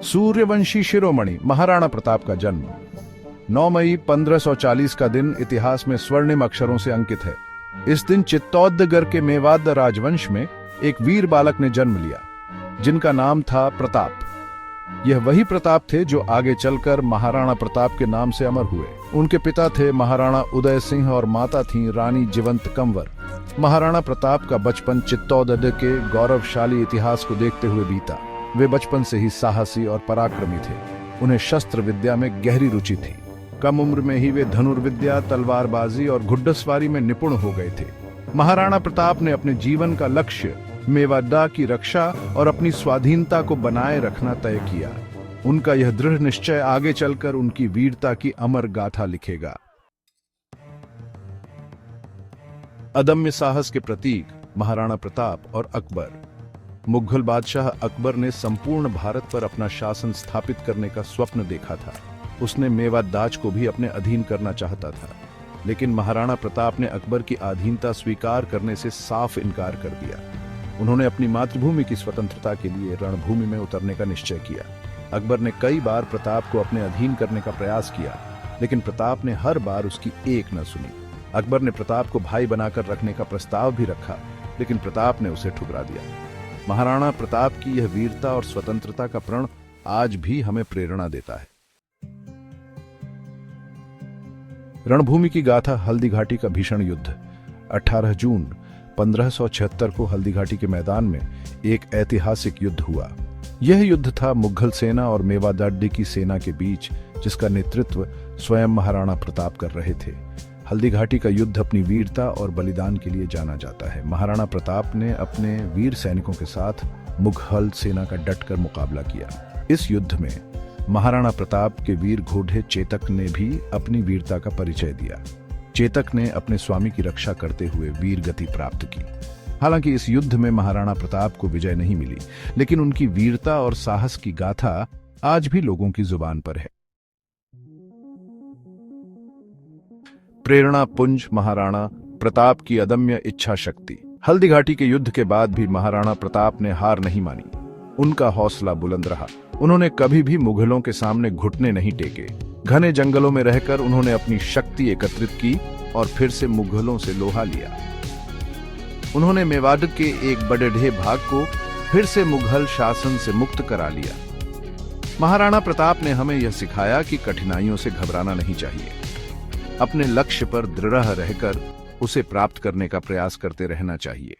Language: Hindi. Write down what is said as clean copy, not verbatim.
सूर्यवंशी शिरोमणि महाराणा प्रताप का जन्म 9 मई 1540 का दिन इतिहास में स्वर्णिम अक्षरों से अंकित है। इस दिन चित्तौड़गढ़ के मेवाड़ राजवंश में एक वीर बालक ने जन्म लिया, जिनका नाम था प्रताप। यह वही प्रताप थे जो आगे चलकर महाराणा प्रताप के नाम से अमर हुए। उनके पिता थे महाराणा उदय सिंह और माता थीं रानी जीवंत कंवर। महाराणा प्रताप का बचपन चित्तौड़गढ़ के गौरवशाली इतिहास को देखते हुए बीता। वे बचपन से ही साहसी और पराक्रमी थे। उन्हें शस्त्र विद्या में गहरी रुचि थी। कम उम्र में ही वे धनुर्विद्या, तलवारबाजी और घुड़सवारी में निपुण हो गए थे। महाराणा प्रताप ने अपने जीवन का लक्ष्य मेवाड़ की रक्षा और अपनी स्वाधीनता को बनाए रखना तय किया। उनका यह दृढ़ निश्चय आगे चलकर उनकी वीरता की अमर गाथा लिखेगा। अदम्य साहस के प्रतीक महाराणा प्रताप और अकबर। मुगल बादशाह अकबर ने संपूर्ण भारत पर अपना शासन स्थापित करने का स्वप्न देखा था। उसने मेवाड़ को भी अपने अधीन करना चाहता था, लेकिन महाराणा प्रताप ने अकबर की अधीनता स्वीकार करने से साफ इनकार कर दिया। उन्होंने अपनी मातृभूमि की स्वतंत्रता के लिए रणभूमि में उतरने का निश्चय किया। अकबर ने कई बार प्रताप को अपने अधीन करने का प्रयास किया, लेकिन प्रताप ने हर बार उसकी एक न सुनी। अकबर ने प्रताप को भाई बनाकर रखने का प्रस्ताव भी रखा, लेकिन प्रताप ने उसे ठुकरा दिया। महाराणा प्रताप की यह वीरता और स्वतंत्रता का प्रण आज भी हमें प्रेरणा देता है। रणभूमि की गाथा हल्दी घाटी का भीषण युद्ध। 18 जून 1576 को हल्दी घाटी के मैदान में एक ऐतिहासिक युद्ध हुआ। यह युद्ध था मुगल सेना और मेवाड़ की सेना के बीच, जिसका नेतृत्व स्वयं महाराणा प्रताप कर रहे थे। हल्दी घाटी का युद्ध अपनी वीरता और बलिदान के लिए जाना जाता है। महाराणा प्रताप ने अपने वीर सैनिकों के साथ मुगल सेना का डटकर मुकाबला किया। इस युद्ध में महाराणा प्रताप के वीर घोड़े चेतक ने भी अपनी वीरता का परिचय दिया। चेतक ने अपने स्वामी की रक्षा करते हुए वीर गति प्राप्त की। हालांकि इस युद्ध में महाराणा प्रताप को विजय नहीं मिली, लेकिन उनकी वीरता और साहस की गाथा आज भी लोगों की जुबान पर है। प्रेरणा पुंज महाराणा प्रताप की अदम्य इच्छा शक्ति। हल्दी घाटी के युद्ध के बाद भी महाराणा प्रताप ने हार नहीं मानी। उनका हौसला बुलंद रहा। उन्होंने कभी भी मुगलों के सामने घुटने नहीं टेके। घने जंगलों में रहकर उन्होंने अपनी शक्ति एकत्रित की और फिर से मुगलों से लोहा लिया। उन्होंने मेवाड़ के एक बड़े भाग को फिर से मुगल शासन से मुक्त करा लिया। महाराणा प्रताप ने हमें यह सिखाया कि कठिनाइयों से घबराना नहीं चाहिए। अपने लक्ष्य पर दृढ़ रहकर उसे प्राप्त करने का प्रयास करते रहना चाहिए।